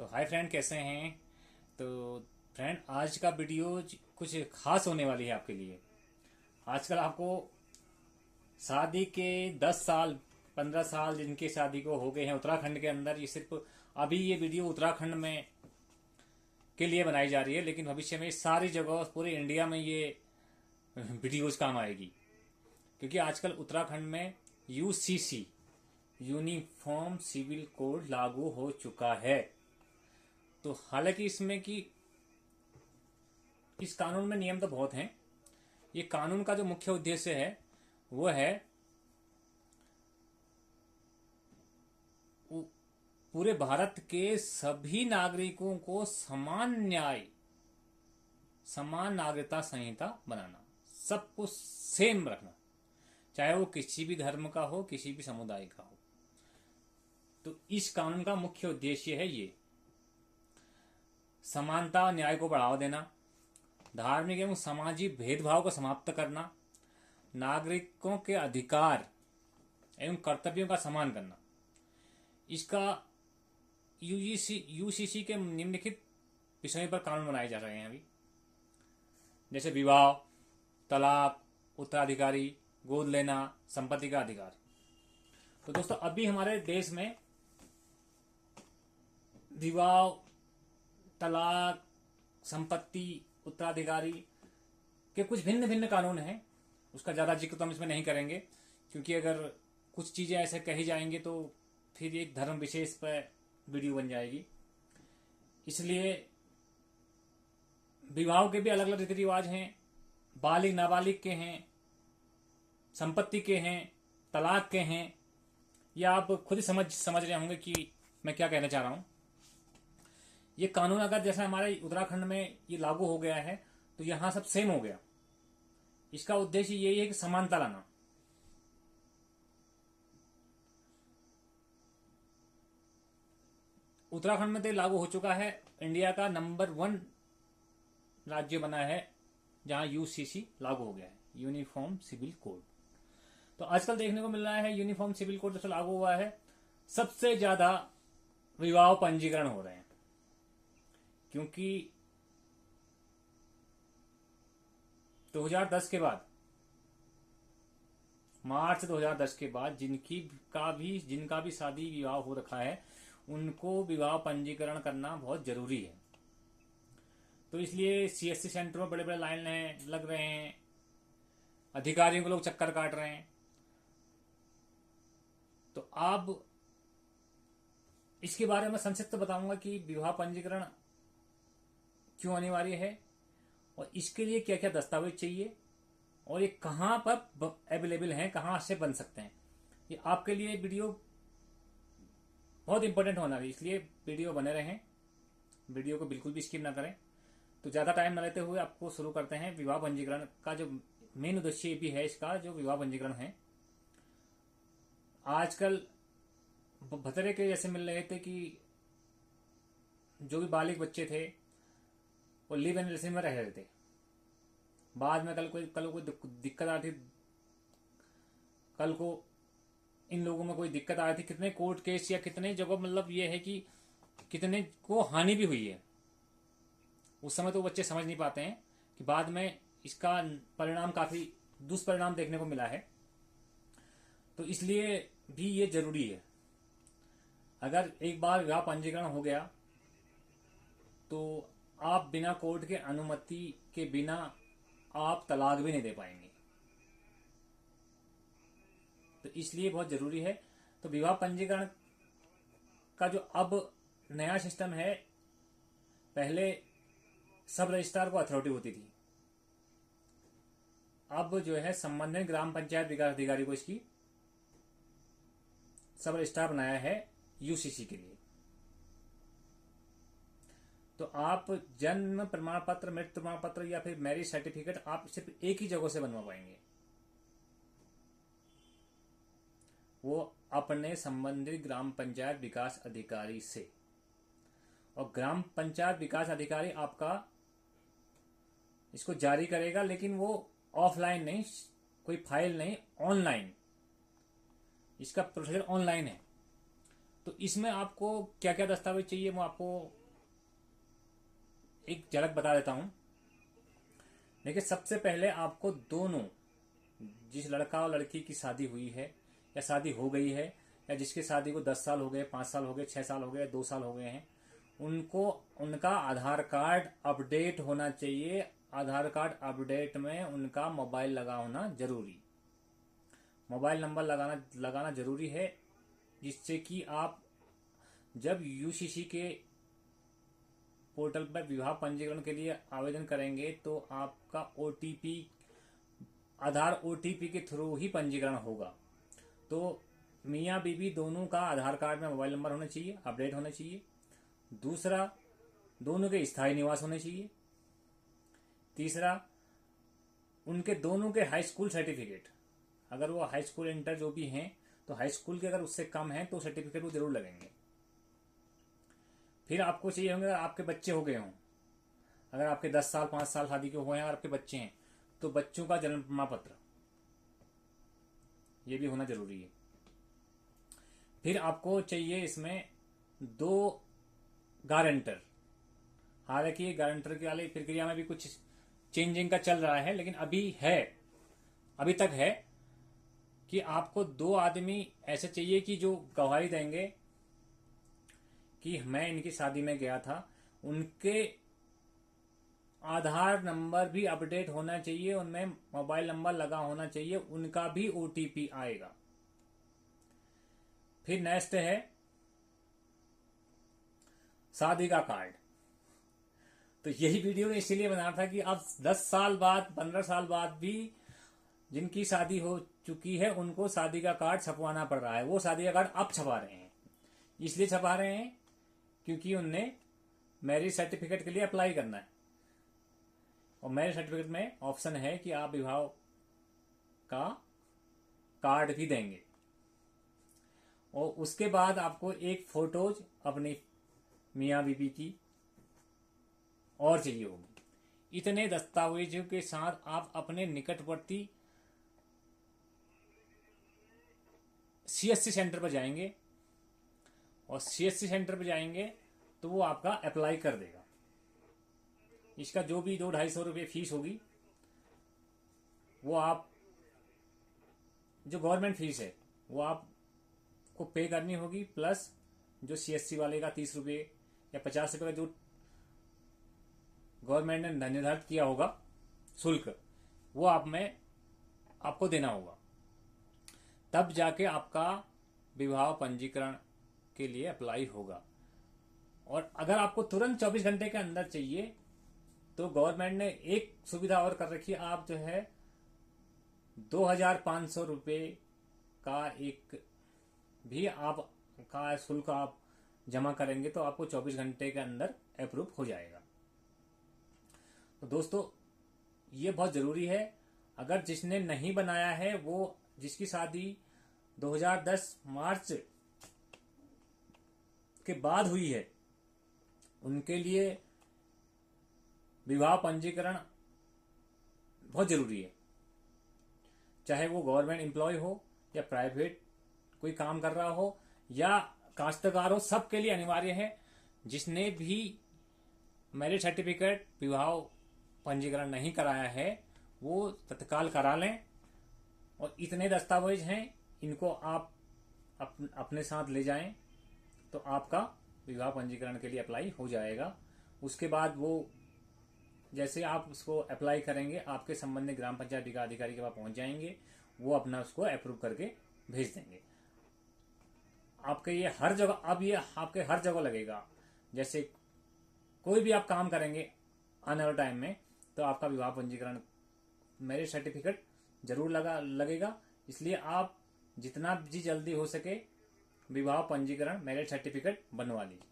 तो hi friend, कैसे हैं। तो फ्रेंड, आज का वीडियो कुछ खास होने वाली है आपके लिए। आजकल आपको शादी के 10 साल 15 साल जिनके शादी को हो गए हैं उत्तराखंड के अंदर, ये सिर्फ अभी ये वीडियो उत्तराखंड में के लिए बनाई जा रही है, लेकिन भविष्य में सारी जगह पूरे इंडिया में ये वीडियोज काम आएगी। क्योंकि आजकल उत्तराखंड में यूसीसी यूनिफॉर्म सिविल कोड लागू हो चुका है। तो हालांकि इसमें कि इस कानून में नियम तो बहुत हैं। ये कानून का जो मुख्य उद्देश्य है वो है पूरे भारत के सभी नागरिकों को समान न्याय, समान नागरिकता संहिता बनाना, सबको सेम रखना, चाहे वो किसी भी धर्म का हो, किसी भी समुदाय का हो। तो इस कानून का मुख्य उद्देश्य है ये समानता, न्याय को बढ़ावा देना, धार्मिक एवं सामाजिक भेदभाव को समाप्त करना, नागरिकों के अधिकार एवं कर्तव्यों का सम्मान करना। इसका यूसीसी के निम्नलिखित विषयों पर कानून बनाए जा रहे हैं अभी, जैसे विवाह, तलाक, उत्तराधिकारी, गोद लेना, संपत्ति का अधिकार। तो दोस्तों, अभी हमारे देश में विवाह, तलाक, संपत्ति, उत्तराधिकारी के कुछ भिन्न भिन्न कानून हैं। उसका ज़्यादा जिक्र तो हम इसमें नहीं करेंगे, क्योंकि अगर कुछ चीज़ें ऐसे कही जाएंगी तो फिर एक धर्म विशेष पर वीडियो बन जाएगी। इसलिए विवाह के भी अलग अलग रीति रिवाज हैं, बालिग नाबालिग के हैं, संपत्ति के हैं, तलाक के हैं। या आप खुद ही समझ रहे होंगे कि मैं क्या कहना चाह रहा हूँ। ये कानून अगर जैसा हमारे उत्तराखंड में ये लागू हो गया है तो यहाँ सब सेम हो गया। इसका उद्देश्य यही है कि समानता लाना। उत्तराखंड में तो लागू हो चुका है, इंडिया का नंबर 1 राज्य बना है जहां यूसीसी लागू हो गया है, यूनिफॉर्म सिविल कोड। तो आजकल देखने को मिल रहा है यूनिफॉर्म सिविल कोड जब से लागू हुआ है, सबसे ज्यादा विवाह पंजीकरण हो रहे हैं। क्योंकि 2010 के बाद, मार्च 2010 के बाद जिनका भी शादी विवाह हो रखा है, उनको विवाह पंजीकरण करना बहुत जरूरी है। तो इसलिए सीएससी सेंटरों में बड़े बड़े लाइन लग रहे हैं, अधिकारियों को लोग चक्कर काट रहे हैं। तो अब इसके बारे में संक्षिप्त बताऊंगा कि विवाह पंजीकरण क्यों अनिवार्य है और इसके लिए क्या क्या दस्तावेज चाहिए और ये कहाँ पर अवेलेबल हैं, कहाँ से बन सकते हैं। ये आपके लिए वीडियो बहुत इंपॉर्टेंट होना है, इसलिए वीडियो बने रहें, वीडियो को बिल्कुल भी स्किप ना करें। तो ज़्यादा टाइम न लेते हुए आपको शुरू करते हैं। विवाह पंजीकरण का जो मेन उद्देश्य भी है, इसका जो विवाह पंजीकरण है, आजकल भतरे के जैसे मिल रहे थे कि जो भी बालिग बच्चे थे वो लिव इन रिलेशन में रह रहे थे। बाद में कल कोई दिक्कत आती, कल को इन लोगों में कोई दिक्कत आई थी, कितने कोर्ट केस या कितने जगह, मतलब ये है कि कितने को हानि भी हुई है। उस समय तो बच्चे समझ नहीं पाते हैं कि बाद में इसका परिणाम काफी दुष्परिणाम देखने को मिला है। तो इसलिए भी ये जरूरी है। अगर एक बार विवाह पंजीकरण हो गया तो आप बिना कोर्ट के अनुमति के बिना आप तलाक भी नहीं दे पाएंगे। तो इसलिए बहुत जरूरी है। तो विवाह पंजीकरण का जो अब नया सिस्टम है, पहले सब रजिस्ट्रार को अथॉरिटी होती थी, अब जो है संबंधित ग्राम पंचायत विकास अधिकारी को इसकी सब रजिस्ट्रार बनाया है यूसीसी के लिए। तो आप जन्म प्रमाण पत्र, मृत्यु प्रमाण पत्र या फिर मैरिज सर्टिफिकेट आप सिर्फ एक ही जगह से बनवा पाएंगे, वो अपने संबंधित ग्राम पंचायत विकास अधिकारी से। और ग्राम पंचायत विकास अधिकारी आपका इसको जारी करेगा, लेकिन वो ऑफलाइन नहीं, कोई फाइल नहीं, ऑनलाइन। इसका प्रोसीजर ऑनलाइन है। तो इसमें आपको क्या क्या दस्तावेज चाहिए वो आपको एक झलक बता देता हूँ। देखिए, सबसे पहले आपको दोनों, जिस लड़का और लड़की की शादी हुई है या शादी हो गई है, या जिसकी शादी को 10 साल हो गए, 5 साल हो गए, 6 साल हो गए, 2 साल हो गए हैं, उनको उनका आधार कार्ड अपडेट होना चाहिए। आधार कार्ड अपडेट में उनका मोबाइल लगा होना जरूरी, मोबाइल नंबर लगाना जरूरी है, जिससे कि आप जब यूसीसी के पोर्टल पर विवाह पंजीकरण के लिए आवेदन करेंगे तो आपका ओटीपी, आधार ओटीपी के थ्रू ही पंजीकरण होगा। तो मियाँ बीवी दोनों का आधार कार्ड में मोबाइल नंबर होना चाहिए, अपडेट होना चाहिए। दूसरा, दोनों के स्थायी निवास होने चाहिए। तीसरा, उनके दोनों के हाई स्कूल सर्टिफिकेट, अगर वो हाई स्कूल इंटर जो भी हैं तो हाई स्कूल के अगर उससे कम है तो सर्टिफिकेट वो जरूर लगेंगे। फिर आपको चाहिए होंगे, अगर आपके बच्चे हो गए हों, अगर आपके 10 साल 5 साल शादी के हुए हैं और आपके बच्चे हैं तो बच्चों का जन्म प्रमाण पत्र ये भी होना जरूरी है। फिर आपको चाहिए इसमें 2 गारंटर। हालांकि ये गारंटर की वाली प्रक्रिया में भी कुछ चेंजिंग का चल रहा है, लेकिन अभी तक है कि आपको 2 आदमी ऐसे चाहिए कि जो गवाही देंगे कि मैं इनकी शादी में गया था। उनके आधार नंबर भी अपडेट होना चाहिए, उनमें मोबाइल नंबर लगा होना चाहिए, उनका भी ओटीपी आएगा। फिर नेक्स्ट है शादी का कार्ड। तो यही वीडियो ने इसीलिए बनाया था कि अब 10 साल बाद 15 साल बाद भी जिनकी शादी हो चुकी है उनको शादी का कार्ड छपवाना पड़ रहा है। वो शादी का कार्ड अब छपा रहे हैं, इसलिए छपा रहे हैं क्योंकि उनने मैरिज सर्टिफिकेट के लिए अप्लाई करना है, और मैरिज सर्टिफिकेट में ऑप्शन है कि आप विवाह का कार्ड भी देंगे। और उसके बाद आपको एक फोटोज अपनी मियाँ बीबी की और चाहिए होगी। इतने दस्तावेजों के साथ आप अपने निकटवर्ती सीएससी सेंटर पर जाएंगे, और सीएससी सेंटर पर जाएंगे तो वो आपका अप्लाई कर देगा। इसका जो भी 200-250 रुपये फीस होगी वो आप, जो गवर्नमेंट फीस है वो आपको पे करनी होगी, प्लस जो सीएससी वाले का 30 रुपये या 50 रुपये का जो गवर्नमेंट ने निर्धारित किया होगा शुल्क, वो आपको देना होगा। तब जाके आपका विवाह पंजीकरण के लिए अप्लाई होगा। और अगर आपको तुरंत 24 घंटे के अंदर चाहिए तो गवर्नमेंट ने एक सुविधा और कर रखी है। आप जो है 2500 रुपये का एक भी आप का शुल्क आप जमा करेंगे तो आपको 24 घंटे के अंदर अप्रूव हो जाएगा। तो दोस्तों, ये बहुत जरूरी है। अगर जिसने नहीं बनाया है, वो जिसकी शादी 2010 मार्च के बाद हुई है, उनके लिए विवाह पंजीकरण बहुत जरूरी है। चाहे वो गवर्नमेंट एम्प्लॉय हो या प्राइवेट कोई काम कर रहा हो या काश्तकार हो, सबके लिए अनिवार्य है। जिसने भी मैरिज सर्टिफिकेट विवाह पंजीकरण नहीं कराया है वो तत्काल करा लें। और इतने दस्तावेज हैं, इनको आप अपने साथ ले जाएं तो आपका विवाह पंजीकरण के लिए अप्लाई हो जाएगा। उसके बाद वो जैसे आप उसको अप्लाई करेंगे, आपके संबंधित ग्राम पंचायत अधिकारी के पास पहुंच जाएंगे, वो अपना उसको अप्रूव करके भेज देंगे। आपके ये हर जगह, अब ये आपके हर जगह लगेगा। जैसे कोई भी आप काम करेंगे आने वाले टाइम में तो आपका विवाह पंजीकरण मैरिज सर्टिफिकेट जरूर लगेगा। इसलिए आप जितना भी जल्दी हो सके विवाह पंजीकरण मैरिज सर्टिफिकेट बनवा लीजिए।